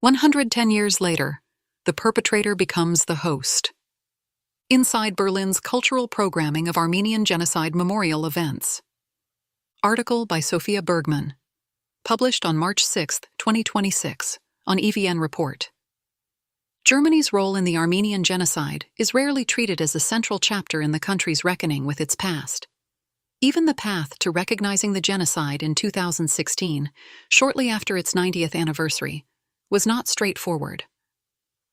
110 years later, the perpetrator becomes the host. Inside Berlin's cultural programming of Armenian Genocide memorial events. Article by Sophia Bergman. Published on March 6, 2026, on EVN Report. Germany's role in the Armenian Genocide is rarely treated as a central chapter in the country's reckoning with its past. Even the path to recognizing the genocide in 2016, shortly after its 90th anniversary, was not straightforward.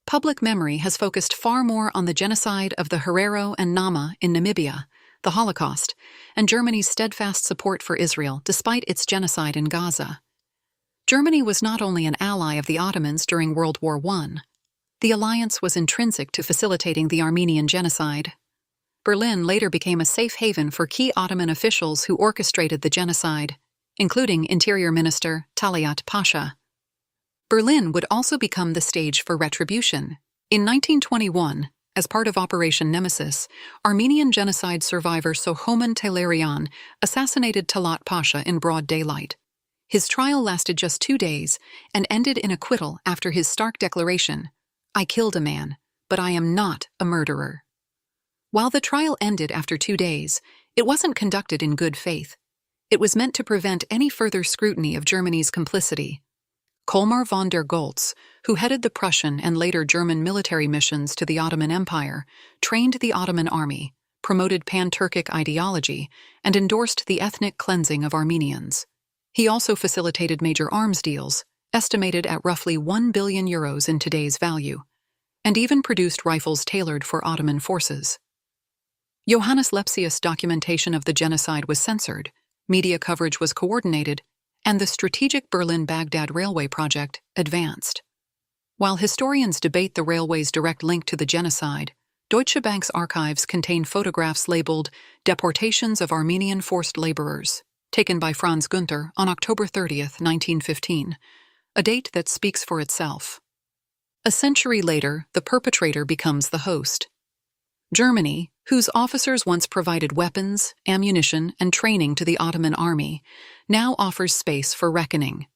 Public memory has focused far more on the genocide of the Herero and Nama in Namibia, the Holocaust, and Germany's steadfast support for Israel despite its genocide in Gaza. Germany was not only an ally of the Ottomans during World War I. The alliance was intrinsic to facilitating the Armenian Genocide. Berlin later became a safe haven for key Ottoman officials who orchestrated the genocide, including Interior Minister Talat Pasha. Berlin would also become the stage for retribution. In 1921, as part of Operation Nemesis, Armenian genocide survivor Sohoman Tehlirian assassinated Talat Pasha in broad daylight. His trial lasted just 2 days and ended in acquittal after his stark declaration, "I killed a man, but I am not a murderer." While the trial ended after 2 days, it wasn't conducted in good faith. It was meant to prevent any further scrutiny of Germany's complicity. Kolmar von der Goltz, who headed the Prussian and later German military missions to the Ottoman Empire, trained the Ottoman army, promoted pan-Turkic ideology, and endorsed the ethnic cleansing of Armenians. He also facilitated major arms deals, estimated at roughly €1 billion in today's value, and even produced rifles tailored for Ottoman forces. Johannes Lepsius' documentation of the genocide was censored, media coverage was coordinated, and the strategic Berlin-Baghdad railway project advanced. While historians debate the railway's direct link to the genocide, Deutsche Bank's archives contain photographs labeled "Deportations of Armenian Forced Laborers," taken by Franz Günther on October 30, 1915, a date that speaks for itself. A century later, the perpetrator becomes the host. Germany, whose officers once provided weapons, ammunition, and training to the Ottoman army, now offers space for reckoning.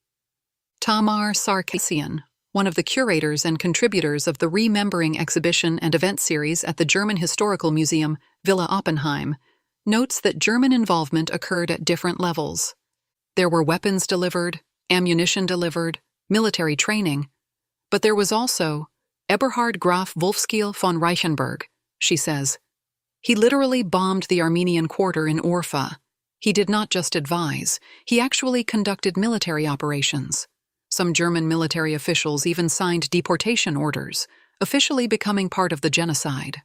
Tamar Sarkisian, one of the curators and contributors of the Remembering exhibition and event series at the German Historical Museum, Villa Oppenheim, notes that German involvement occurred at different levels. There were weapons delivered, ammunition delivered, military training, but there was also Eberhard Graf Wolfskiel von Reichenberg, she says. He literally bombed the Armenian quarter in Orfa. He did not just advise, he actually conducted military operations. Some German military officials even signed deportation orders, officially becoming part of the genocide.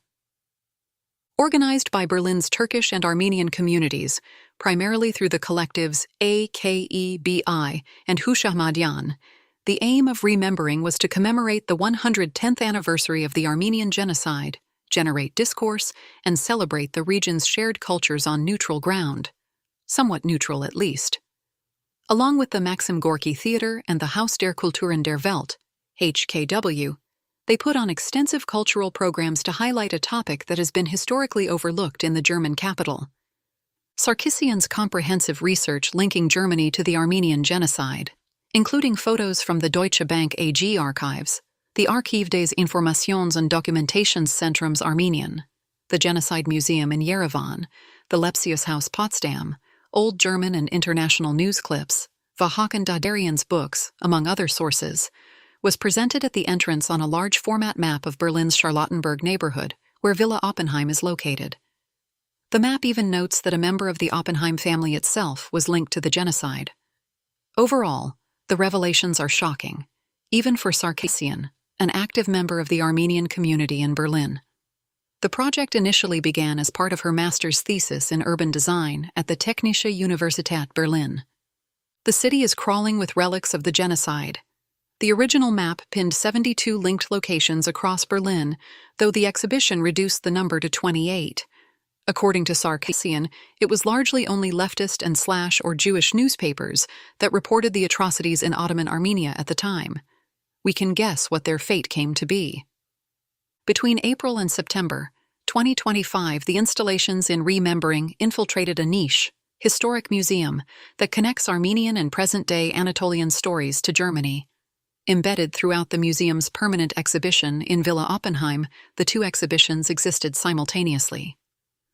Organized by Berlin's Turkish and Armenian communities, primarily through the collectives AKEBI and Huşahmadyan, the aim of Remembering was to commemorate the 110th anniversary of the Armenian Genocide, generate discourse, and celebrate the region's shared cultures on neutral ground, somewhat neutral at least. Along with the Maxim Gorky Theater and the Haus der Kulturen der Welt, HKW, they put on extensive cultural programs to highlight a topic that has been historically overlooked in the German capital. Sarkisian's comprehensive research linking Germany to the Armenian Genocide, including photos from the Deutsche Bank AG archives, the Archiv des Informations und Dokumentationszentrums Armenien, the Genocide Museum in Yerevan, the Lepsius House Potsdam, Old German and International news clips, Vahakan Dadarian's books, among other sources, was presented at the entrance on a large format map of Berlin's Charlottenburg neighborhood, where Villa Oppenheim is located. The map even notes that a member of the Oppenheim family itself was linked to the genocide. Overall, the revelations are shocking, even for Sarkisian, an active member of the Armenian community in Berlin. The project initially began as part of her master's thesis in urban design at the Technische Universität Berlin. The city is crawling with relics of the genocide. The original map pinned 72 linked locations across Berlin, though the exhibition reduced the number to 28. According to Sarkisian, it was largely only leftist and / or Jewish newspapers that reported the atrocities in Ottoman Armenia at the time. We can guess what their fate came to be. Between April and September 2025, the installations in Remembering infiltrated a niche, historic museum that connects Armenian and present-day Anatolian stories to Germany. Embedded throughout the museum's permanent exhibition in Villa Oppenheim, the two exhibitions existed simultaneously.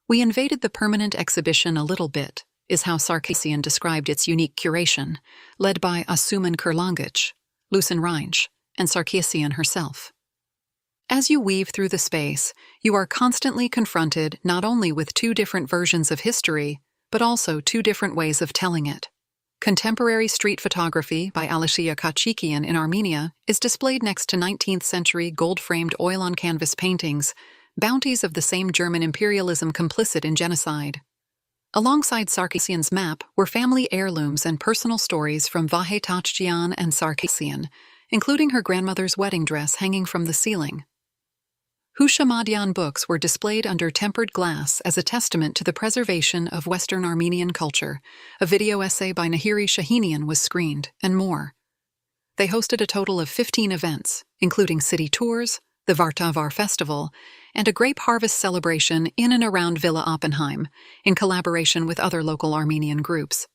"We invaded the permanent exhibition a little bit," is how Sarkisian described its unique curation, led by Asuman Kurlangic, Lucen Reinsch, and Sarkisian herself. As you weave through the space, you are constantly confronted not only with two different versions of history, but also two different ways of telling it. Contemporary street photography by Alishia Kachikian in Armenia is displayed next to 19th-century gold-framed oil-on-canvas paintings, bounties of the same German imperialism complicit in genocide. Alongside Sarkisian's map were family heirlooms and personal stories from Vahe Tachjian and Sarkisian, including her grandmother's wedding dress hanging from the ceiling. Hushamadian books were displayed under tempered glass as a testament to the preservation of Western Armenian culture. A video essay by Nahiri Shahinian was screened, and more. They hosted a total of 15 events, including city tours, the Vartavar Festival, and a grape harvest celebration in and around Villa Oppenheim, in collaboration with other local Armenian groups.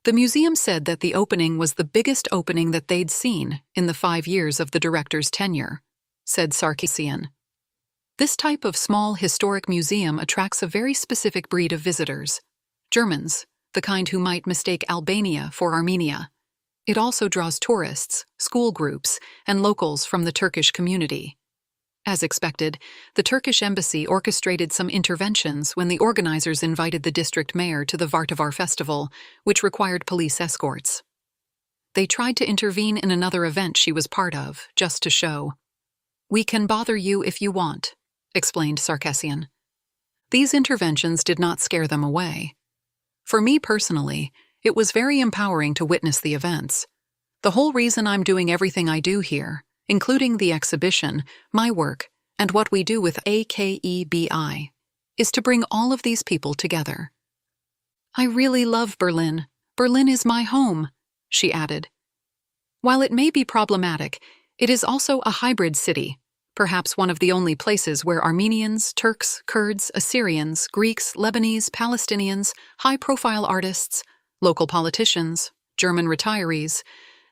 The museum said that the opening was the biggest opening that they'd seen in the 5 years of the director's tenure, said Sarkisian. This type of small historic museum attracts a very specific breed of visitors. Germans, the kind who might mistake Albania for Armenia. It also draws tourists, school groups, and locals from the Turkish community. As expected, the Turkish embassy orchestrated some interventions when the organizers invited the district mayor to the Vartavar festival, which required police escorts. They tried to intervene in another event she was part of, just to show. "We can bother you if you want," explained Sarkisian. These interventions did not scare them away. For me personally, it was very empowering to witness the events. The whole reason I'm doing everything I do here, including the exhibition, my work, and what we do with AKEBI, is to bring all of these people together. "I really love Berlin. Berlin is my home," she added. While it may be problematic, it is also a hybrid city, perhaps one of the only places where Armenians, Turks, Kurds, Assyrians, Greeks, Lebanese, Palestinians, high-profile artists, local politicians, German retirees,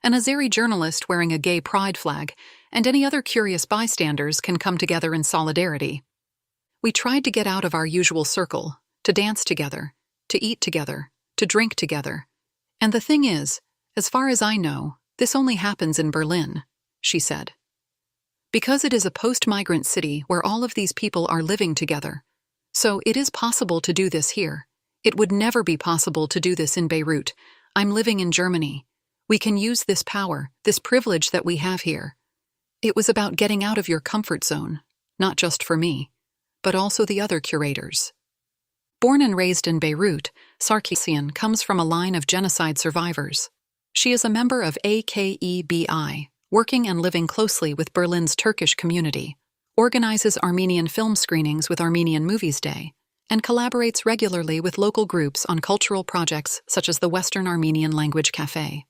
an Azeri journalist wearing a gay pride flag, and any other curious bystanders can come together in solidarity. We tried to get out of our usual circle, to dance together, to eat together, to drink together. And the thing is, as far as I know, this only happens in Berlin, she said. Because it is a post-migrant city where all of these people are living together. So it is possible to do this here. It would never be possible to do this in Beirut. I'm living in Germany. We can use this power, this privilege that we have here. It was about getting out of your comfort zone, not just for me, but also the other curators. Born and raised in Beirut, Sarkisian comes from a line of genocide survivors. She is a member of AKEBI, working and living closely with Berlin's Turkish community, organizes Armenian film screenings with Armenian Movies Day, and collaborates regularly with local groups on cultural projects such as the Western Armenian Language Café.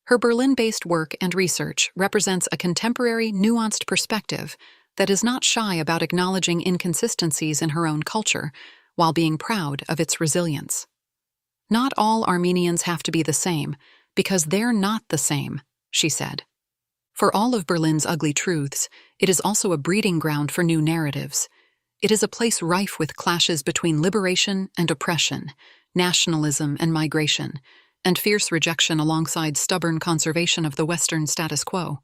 Her Berlin-based work and research represents a contemporary, nuanced perspective that is not shy about acknowledging inconsistencies in her own culture while being proud of its resilience. Not all Armenians have to be the same, because they're not the same, she said. For all of Berlin's ugly truths, it is also a breeding ground for new narratives. It is a place rife with clashes between liberation and oppression, nationalism and migration, and fierce rejection alongside stubborn conservation of the Western status quo.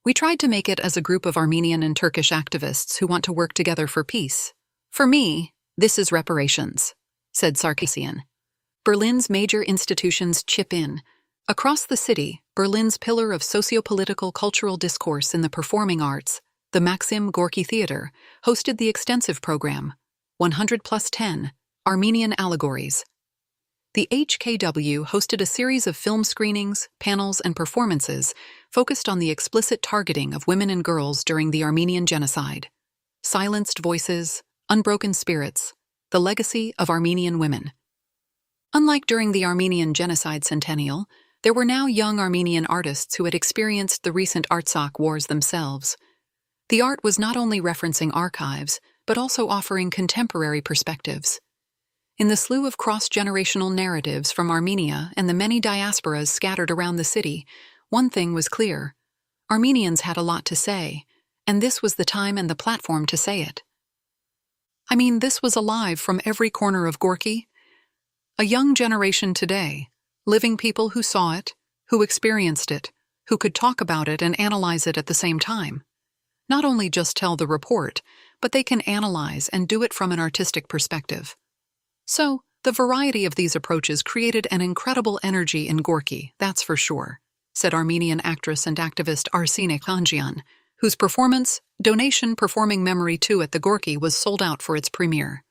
We tried to make it as a group of Armenian and Turkish activists who want to work together for peace. For me, this is reparations, said Sarkisian. Berlin's major institutions chip in. Across the city, Berlin's pillar of socio-political cultural discourse in the performing arts, the Maxim Gorky Theater, hosted the extensive program, 100+10, Armenian Allegories. The HKW hosted a series of film screenings, panels, and performances focused on the explicit targeting of women and girls during the Armenian Genocide. Silenced Voices, Unbroken Spirits, The Legacy of Armenian Women. Unlike during the Armenian Genocide Centennial, there were now young Armenian artists who had experienced the recent Artsakh wars themselves. The art was not only referencing archives, but also offering contemporary perspectives. In the slew of cross-generational narratives from Armenia and the many diasporas scattered around the city, one thing was clear: Armenians had a lot to say, and this was the time and the platform to say it. I mean, this was alive from every corner of Gorky. A young generation today, living people who saw it, who experienced it, who could talk about it and analyze it at the same time. Not only just tell the report, but they can analyze and do it from an artistic perspective. So, the variety of these approaches created an incredible energy in Gorky, that's for sure, said Armenian actress and activist Arsine Khanjian, whose performance, Donation Performing Memory 2 at the Gorky, was sold out for its premiere.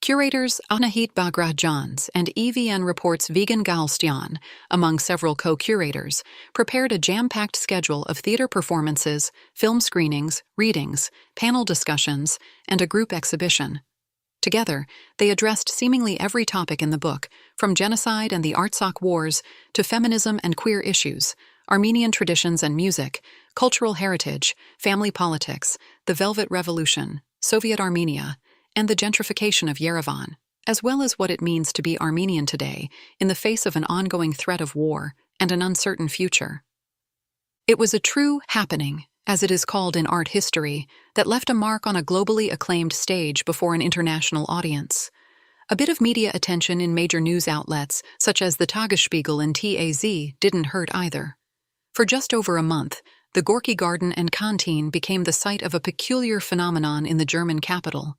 Curators Anahit Bagradjans and EVN Reports Vegan Galstyan, among several co-curators, prepared a jam-packed schedule of theater performances, film screenings, readings, panel discussions, and a group exhibition. Together, they addressed seemingly every topic in the book, from genocide and the Artsakh Wars to feminism and queer issues, Armenian traditions and music, cultural heritage, family politics, the Velvet Revolution, Soviet Armenia, and the gentrification of Yerevan, as well as what it means to be Armenian today in the face of an ongoing threat of war and an uncertain future. It was a true happening, as it is called in art history, that left a mark on a globally acclaimed stage before an international audience. A bit of media attention in major news outlets, such as the Tagesspiegel and TAZ, didn't hurt either. For just over a month, the Gorky Garden and Canteen became the site of a peculiar phenomenon in the German capital.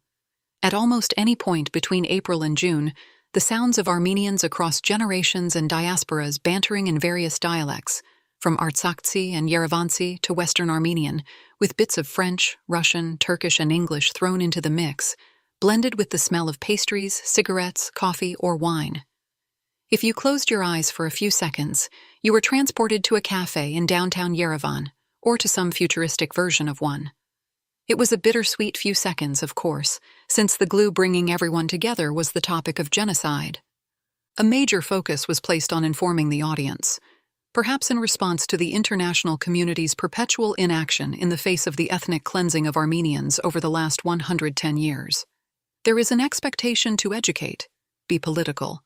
At almost any point between April and June, the sounds of Armenians across generations and diasporas bantering in various dialects, from Artsakhtsi and Yerevansi to Western Armenian, with bits of French, Russian, Turkish, and English thrown into the mix, blended with the smell of pastries, cigarettes, coffee, or wine. If you closed your eyes for a few seconds, you were transported to a cafe in downtown Yerevan, or to some futuristic version of one. It was a bittersweet few seconds, of course, since the glue bringing everyone together was the topic of genocide. A major focus was placed on informing the audience, perhaps in response to the international community's perpetual inaction in the face of the ethnic cleansing of Armenians over the last 110 years. There is an expectation to educate, be political,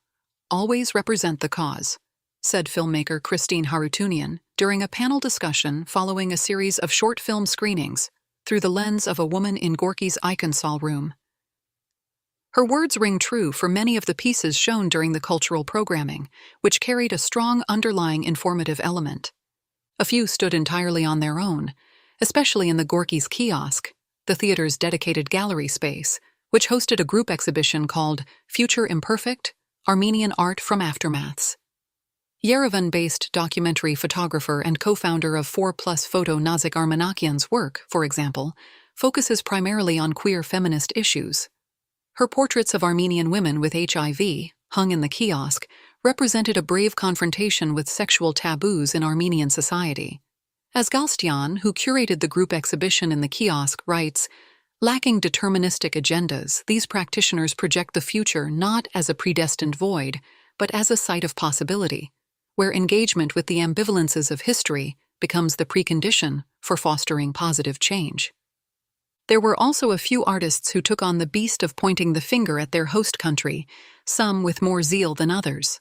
always represent the cause, said filmmaker Christine Harutunian during a panel discussion following a series of short film screenings through the lens of a woman in Gorky's Iconsol room. Her words ring true for many of the pieces shown during the cultural programming, which carried a strong underlying informative element. A few stood entirely on their own, especially in the Gorky's kiosk, the theater's dedicated gallery space, which hosted a group exhibition called Future Imperfect, Armenian Art from Aftermaths. Yerevan-based documentary photographer and co-founder of 4Plus Photo Nazik Armanakian's work, for example, focuses primarily on queer feminist issues. Her portraits of Armenian women with HIV, hung in the kiosk, represented a brave confrontation with sexual taboos in Armenian society. As Galstyan, who curated the group exhibition in the kiosk, writes, lacking deterministic agendas, these practitioners project the future not as a predestined void, but as a site of possibility, where engagement with the ambivalences of history becomes the precondition for fostering positive change. There were also a few artists who took on the beast of pointing the finger at their host country, some with more zeal than others.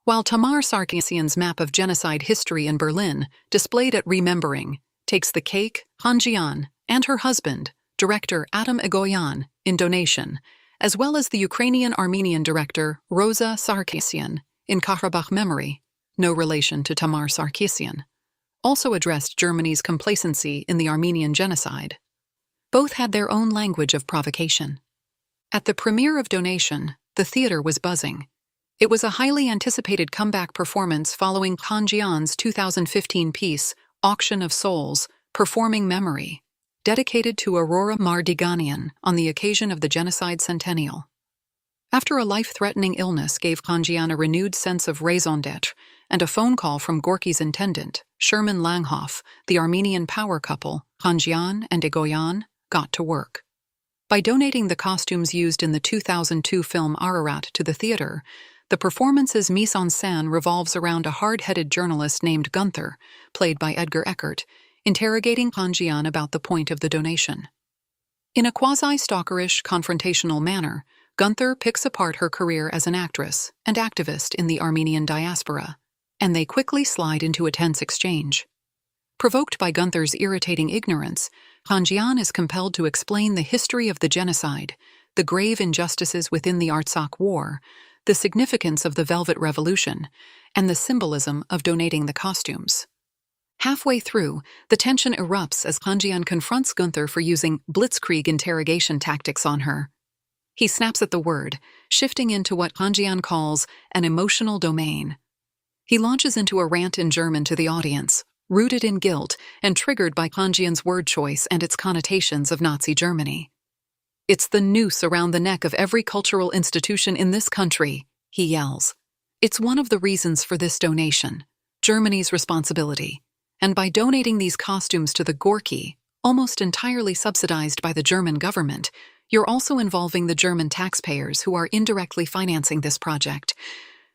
While Tamar Sarkisian's map of genocide history in Berlin, displayed at Remembering, takes the cake, Khanjian, and her husband, director Adam Egoyan, in Donation, as well as the Ukrainian-Armenian director Rosa Sarkisian, in Karabakh Memory, no relation to Tamar Sarkisian, also addressed Germany's complacency in the Armenian Genocide. Both had their own language of provocation. At the premiere of Donation, the theater was buzzing. It was a highly anticipated comeback performance following Khanjian's 2015 piece, Auction of Souls, Performing Memory, dedicated to Aurora Mardiganian on the occasion of the genocide centennial. After a life-threatening illness gave Khanjian a renewed sense of raison d'etre and a phone call from Gorky's intendant, Sherman Langhoff, the Armenian power couple, Khanjian and Egoyan, got to work. By donating the costumes used in the 2002 film Ararat to the theater, the performance's mise-en-scène revolves around a hard-headed journalist named Gunther, played by Edgar Eckert, interrogating Khanjian about the point of the donation. In a quasi-stalkerish, confrontational manner, Gunther picks apart her career as an actress and activist in the Armenian diaspora, and they quickly slide into a tense exchange. Provoked by Gunther's irritating ignorance, Kanjian is compelled to explain the history of the genocide, the grave injustices within the Artsakh War, the significance of the Velvet Revolution, and the symbolism of donating the costumes. Halfway through, the tension erupts as Kanjian confronts Gunther for using blitzkrieg interrogation tactics on her. He snaps at the word, shifting into what Kanjian calls an emotional domain. He launches into a rant in German to the audience, rooted in guilt and triggered by Kanjian's word choice and its connotations of Nazi Germany. "It's the noose around the neck of every cultural institution in this country," he yells. "It's one of the reasons for this donation, Germany's responsibility. And by donating these costumes to the Gorki, almost entirely subsidized by the German government, you're also involving the German taxpayers who are indirectly financing this project.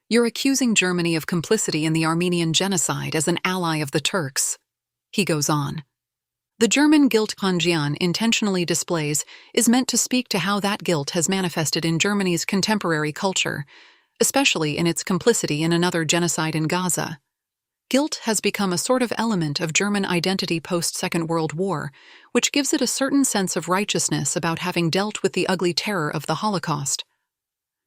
You're accusing Germany of complicity in the Armenian Genocide as an ally of the Turks." He goes on. The German guilt Kanjian intentionally displays is meant to speak to how that guilt has manifested in Germany's contemporary culture, especially in its complicity in another genocide in Gaza. Guilt has become a sort of element of German identity post-Second World War, which gives it a certain sense of righteousness about having dealt with the ugly terror of the Holocaust.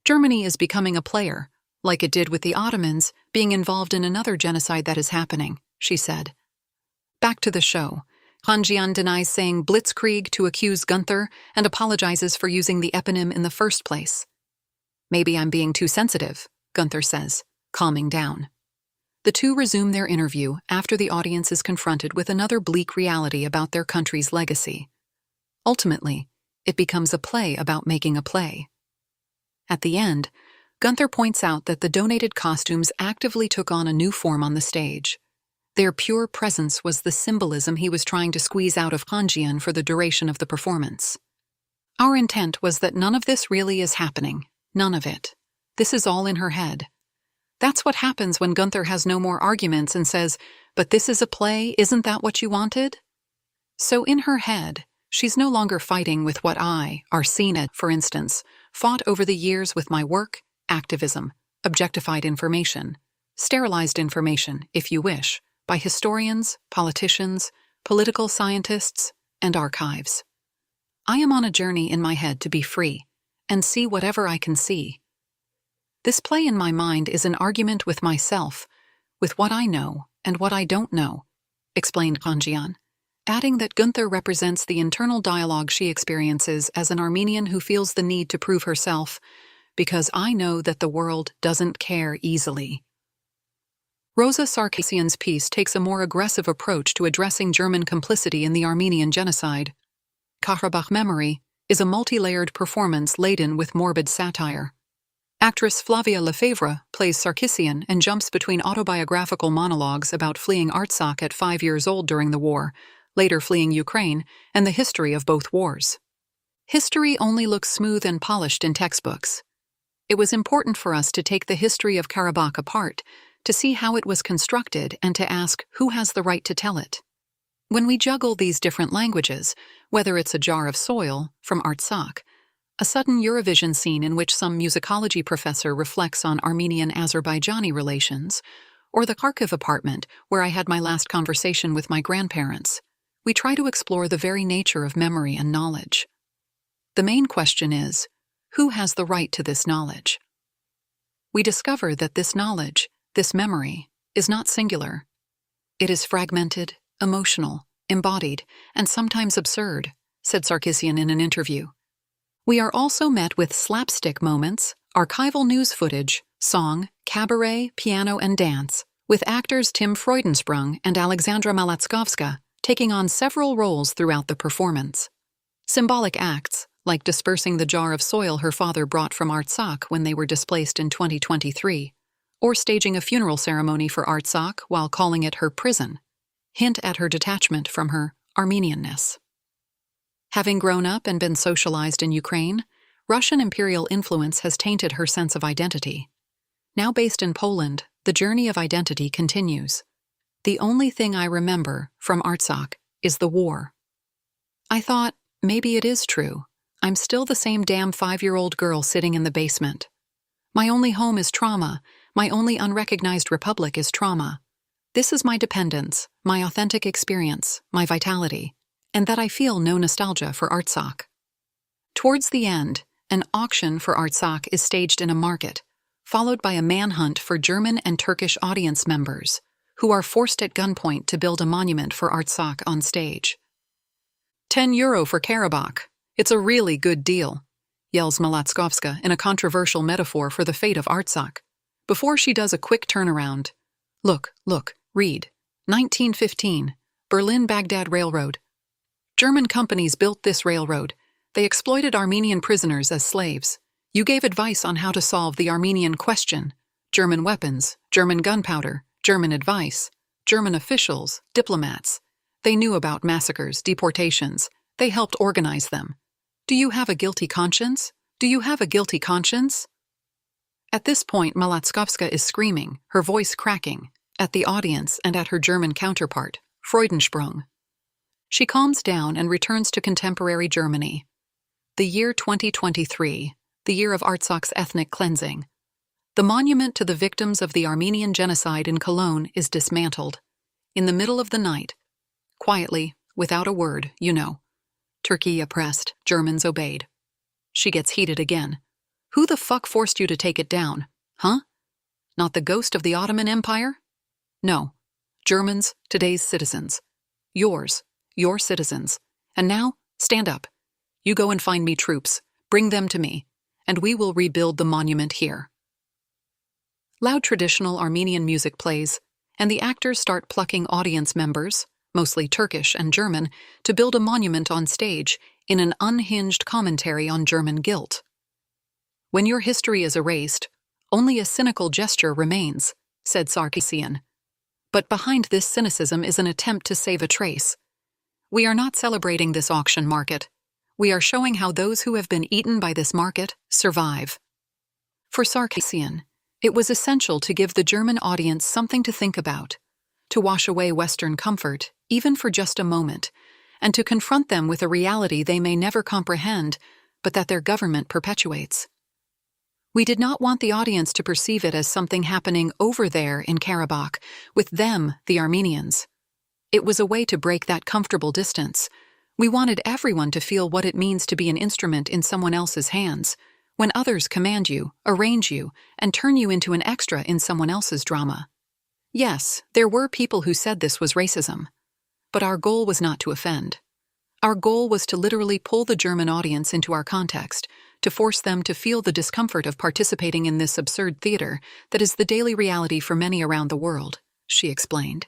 Germany is becoming a player, like it did with the Ottomans, being involved in another genocide that is happening, she said. Back to the show. Kanjian denies saying blitzkrieg to accuse Gunther and apologizes for using the eponym in the first place. "Maybe I'm being too sensitive," Gunther says, calming down. The two resume their interview after the audience is confronted with another bleak reality about their country's legacy. Ultimately, it becomes a play about making a play. At the end, Gunther points out that the donated costumes actively took on a new form on the stage. Their pure presence was the symbolism he was trying to squeeze out of Kanjian for the duration of the performance. "Our intent was that none of this really is happening. None of it. This is all in her head." That's what happens when Gunther has no more arguments and says, "But this is a play, isn't that what you wanted?" So in her head, she's no longer fighting with what I, Arsena, for instance, fought over the years with my work, activism, objectified information, sterilized information, if you wish, by historians, politicians, political scientists, and archives. I am on a journey in my head to be free and see whatever I can see. This play in my mind is an argument with myself, with what I know and what I don't know, explained Kanjian, adding that Gunther represents the internal dialogue she experiences as an Armenian who feels the need to prove herself, because I know that the world doesn't care easily. Rosa Sarkissian's piece takes a more aggressive approach to addressing German complicity in the Armenian Genocide. Karabakh Memory is a multi-layered performance laden with morbid satire. Actress Flavia Lefebvre plays Sarkissian and jumps between autobiographical monologues about fleeing Artsakh at 5 years old during the war, later fleeing Ukraine, and the history of both wars. History only looks smooth and polished in textbooks. It was important for us to take the history of Karabakh apart, to see how it was constructed and to ask who has the right to tell it. When we juggle these different languages, whether it's a jar of soil from Artsakh, a sudden Eurovision scene in which some musicology professor reflects on Armenian-Azerbaijani relations, or the Kharkiv apartment where I had my last conversation with my grandparents, we try to explore the very nature of memory and knowledge. The main question is, who has the right to this knowledge? We discover that this knowledge, this memory, is not singular. It is fragmented, emotional, embodied, and sometimes absurd, said Sarkissian in an interview. We are also met with slapstick moments, archival news footage, song, cabaret, piano, and dance, with actors Tim Freudensprung and Alexandra Malatskovska taking on several roles throughout the performance. Symbolic acts, like dispersing the jar of soil her father brought from Artsakh when they were displaced in 2023, or staging a funeral ceremony for Artsakh while calling it her prison, hint at her detachment from her Armenianness. Having grown up and been socialized in Ukraine, Russian imperial influence has tainted her sense of identity. Now based in Poland, the journey of identity continues. The only thing I remember from Artsakh is the war. I thought, maybe it is true. I'm still the same damn 5-year-old girl sitting in the basement. My only home is trauma. My only unrecognized republic is trauma. This is my dependence, my authentic experience, my vitality, and that I feel no nostalgia for Artsakh. Towards the end, an auction for Artsakh is staged in a market, followed by a manhunt for German and Turkish audience members, who are forced at gunpoint to build a monument for Artsakh on stage. €10 for Karabakh. It's a really good deal, yells Malatskovska in a controversial metaphor for the fate of Artsakh, before she does a quick turnaround. Look, read. 1915, Berlin-Baghdad Railroad. German companies built this railroad. They exploited Armenian prisoners as slaves. You gave advice on how to solve the Armenian question. German weapons, German gunpowder, German advice, German officials, diplomats. They knew about massacres, deportations. They helped organize them. Do you have a guilty conscience? Do you have a guilty conscience? At this point, Malatskovska is screaming, her voice cracking, at the audience and at her German counterpart, Freudensprung. She calms down and returns to contemporary Germany. The year 2023, the year of Artsakh's ethnic cleansing. The monument to the victims of the Armenian Genocide in Cologne is dismantled. In the middle of the night, quietly, without a word, you know. Turkey oppressed, Germans obeyed. She gets heated again. Who the fuck forced you to take it down, huh? Not the ghost of the Ottoman Empire? No. Germans, today's citizens. Yours, your citizens. And now, stand up. You go and find me troops, bring them to me, and we will rebuild the monument here. Loud traditional Armenian music plays, and the actors start plucking audience members, mostly Turkish and German, to build a monument on stage in an unhinged commentary on German guilt. When your history is erased, only a cynical gesture remains, said Sarkisian. But behind this cynicism is an attempt to save a trace. We are not celebrating this auction market. We are showing how those who have been eaten by this market survive. For Sarkisian, it was essential to give the German audience something to think about, to wash away Western comfort, even for just a moment, and to confront them with a reality they may never comprehend, but that their government perpetuates. We did not want the audience to perceive it as something happening over there in Karabakh, with them, the Armenians. It was a way to break that comfortable distance. We wanted everyone to feel what it means to be an instrument in someone else's hands, when others command you, arrange you, and turn you into an extra in someone else's drama. Yes, there were people who said this was racism. But our goal was not to offend. Our goal was to literally pull the German audience into our context, to force them to feel the discomfort of participating in this absurd theater that is the daily reality for many around the world, she explained.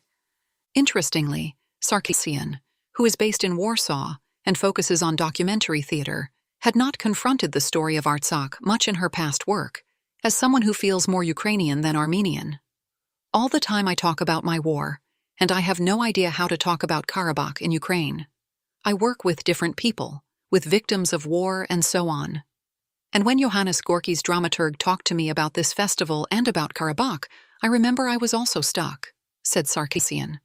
Interestingly, Sarkisian, who is based in Warsaw and focuses on documentary theater, had not confronted the story of Artsakh much in her past work, as someone who feels more Ukrainian than Armenian. All the time I talk about my war, and I have no idea how to talk about Karabakh in Ukraine. I work with different people, with victims of war and so on. And when Johannes Gorky's dramaturg talked to me about this festival and about Karabakh, I remember I was also stuck, said Sarkisian.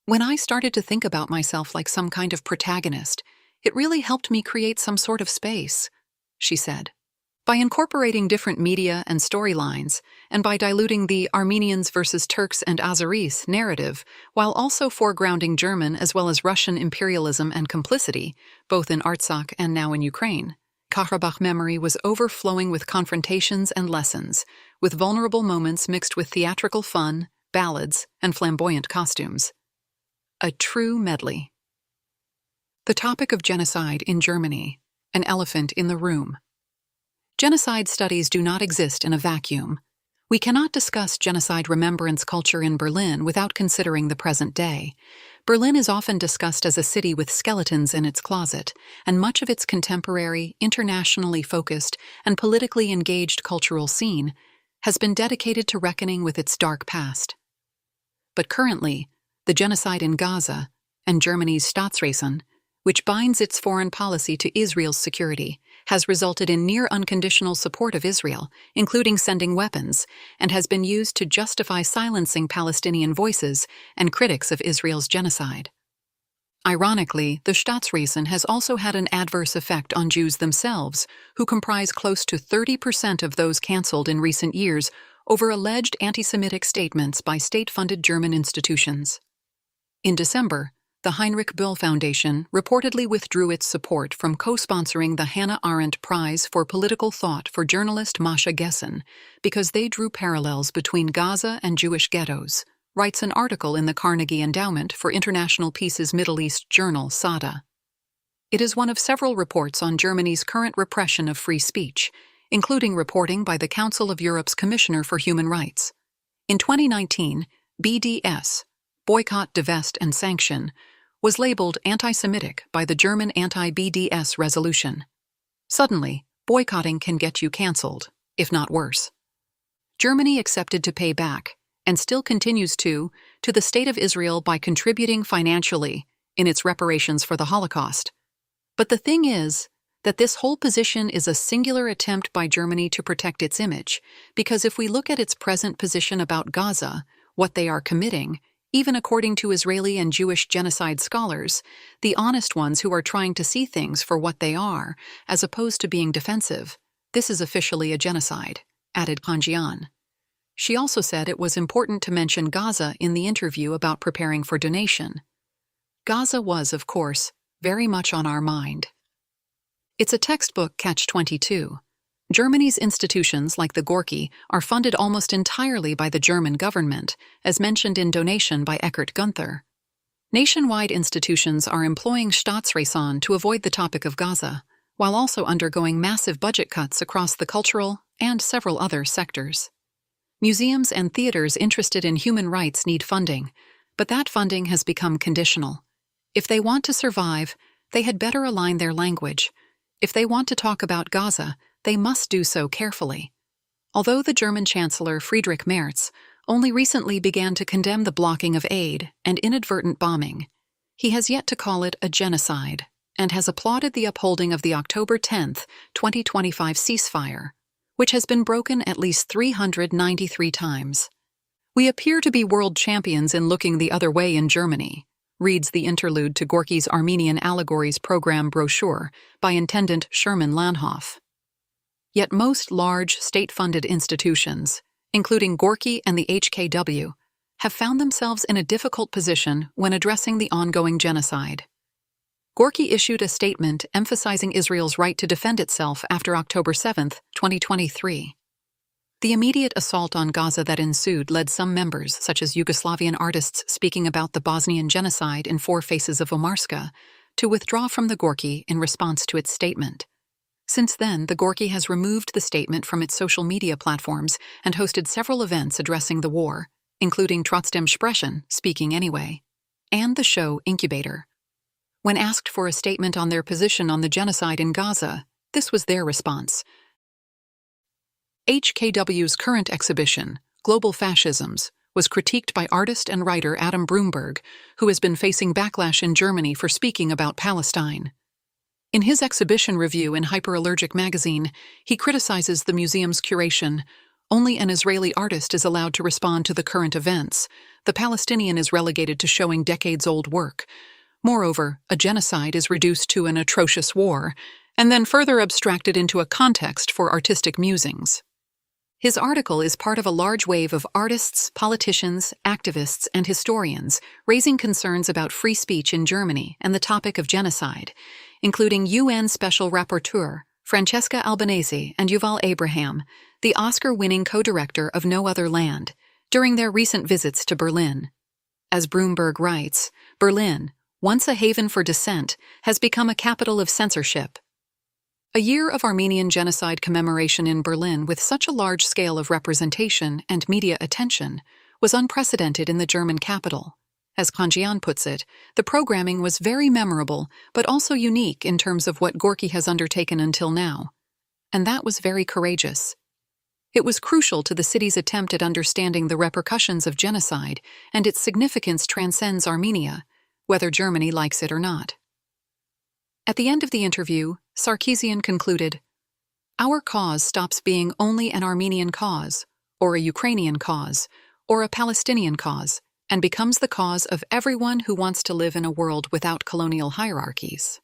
When I started to think about myself like some kind of protagonist, it really helped me create some sort of space, she said. By incorporating different media and storylines, and by diluting the Armenians versus Turks and Azeris narrative, while also foregrounding German as well as Russian imperialism and complicity, both in Artsakh and now in Ukraine, Karabakh memory was overflowing with confrontations and lessons, with vulnerable moments mixed with theatrical fun, ballads, and flamboyant costumes. A true medley. The topic of genocide in Germany, an elephant in the room. Genocide studies do not exist in a vacuum. We cannot discuss genocide remembrance culture in Berlin without considering the present day. Berlin is often discussed as a city with skeletons in its closet, and much of its contemporary, internationally focused, and politically engaged cultural scene has been dedicated to reckoning with its dark past. But currently, the genocide in Gaza and Germany's Staatsräson, which binds its foreign policy to Israel's security, has resulted in near unconditional support of Israel, including sending weapons, and has been used to justify silencing Palestinian voices and critics of Israel's genocide. Ironically, the Staatsräson has also had an adverse effect on Jews themselves, who comprise close to 30% of those cancelled in recent years over alleged anti-Semitic statements by state-funded German institutions. In December, the Heinrich Böll Foundation reportedly withdrew its support from co-sponsoring the Hannah Arendt Prize for Political Thought for journalist Masha Gessen because they drew parallels between Gaza and Jewish ghettos, writes an article in the Carnegie Endowment for International Peace's Middle East journal, Sada. It is one of several reports on Germany's current repression of free speech, including reporting by the Council of Europe's Commissioner for Human Rights. In 2019, BDS, Boycott, Divest, and Sanction, was labeled anti-Semitic by the German anti-BDS resolution. Suddenly, boycotting can get you cancelled, if not worse. Germany accepted to pay back, and still continues to the State of Israel by contributing financially in its reparations for the Holocaust. But the thing is that this whole position is a singular attempt by Germany to protect its image, because if we look at its present position about Gaza, what they are committing, even according to Israeli and Jewish genocide scholars, the honest ones who are trying to see things for what they are, as opposed to being defensive, this is officially a genocide, added Kanjian. She also said it was important to mention Gaza in the interview about preparing for donation. Gaza was, of course, very much on our mind. It's a textbook catch-22. Germany's institutions, like the Gorki, are funded almost entirely by the German government, as mentioned in Donation by Eckhard Gunther. Nationwide institutions are employing Staatsräson to avoid the topic of Gaza, while also undergoing massive budget cuts across the cultural and several other sectors. Museums and theaters interested in human rights need funding, but that funding has become conditional. If they want to survive, they had better align their language. If they want to talk about Gaza, they must do so carefully. Although the German Chancellor Friedrich Merz only recently began to condemn the blocking of aid and inadvertent bombing, he has yet to call it a genocide and has applauded the upholding of the October 10, 2025 ceasefire, which has been broken at least 393 times. We appear to be world champions in looking the other way in Germany, reads the interlude to Gorky's Armenian Allegories program brochure by Intendant Sherman Lanhoff. Yet most large state-funded institutions, including Gorky and the HKW, have found themselves in a difficult position when addressing the ongoing genocide. Gorky issued a statement emphasizing Israel's right to defend itself after October 7, 2023. The immediate assault on Gaza that ensued led some members, such as Yugoslavian artists speaking about the Bosnian genocide in Four Faces of Omarska, to withdraw from the Gorky in response to its statement. Since then, the Gorky has removed the statement from its social media platforms and hosted several events addressing the war, including Trotzdem Sprechen, Speaking Anyway, and the show Incubator. When asked for a statement on their position on the genocide in Gaza, this was their response. HKW's current exhibition, Global Fascisms, was critiqued by artist and writer Adam Brumberg, who has been facing backlash in Germany for speaking about Palestine. In his exhibition review in Hyperallergic magazine, he criticizes the museum's curation. Only an Israeli artist is allowed to respond to the current events. The Palestinian is relegated to showing decades-old work. Moreover, a genocide is reduced to an atrocious war, and then further abstracted into a context for artistic musings. His article is part of a large wave of artists, politicians, activists, and historians raising concerns about free speech in Germany and the topic of genocide, including UN Special Rapporteur Francesca Albanese and Yuval Abraham, the Oscar-winning co-director of No Other Land, during their recent visits to Berlin. As Brumberg writes, Berlin, once a haven for dissent, has become a capital of censorship. A year of Armenian Genocide commemoration in Berlin with such a large scale of representation and media attention was unprecedented in the German capital. As Kanjian puts it, the programming was very memorable but also unique in terms of what Gorky has undertaken until now. And that was very courageous. It was crucial to the city's attempt at understanding the repercussions of genocide, and its significance transcends Armenia, whether Germany likes it or not. At the end of the interview, Sarkisian concluded, "Our cause stops being only an Armenian cause, or a Ukrainian cause, or a Palestinian cause, and becomes the cause of everyone who wants to live in a world without colonial hierarchies."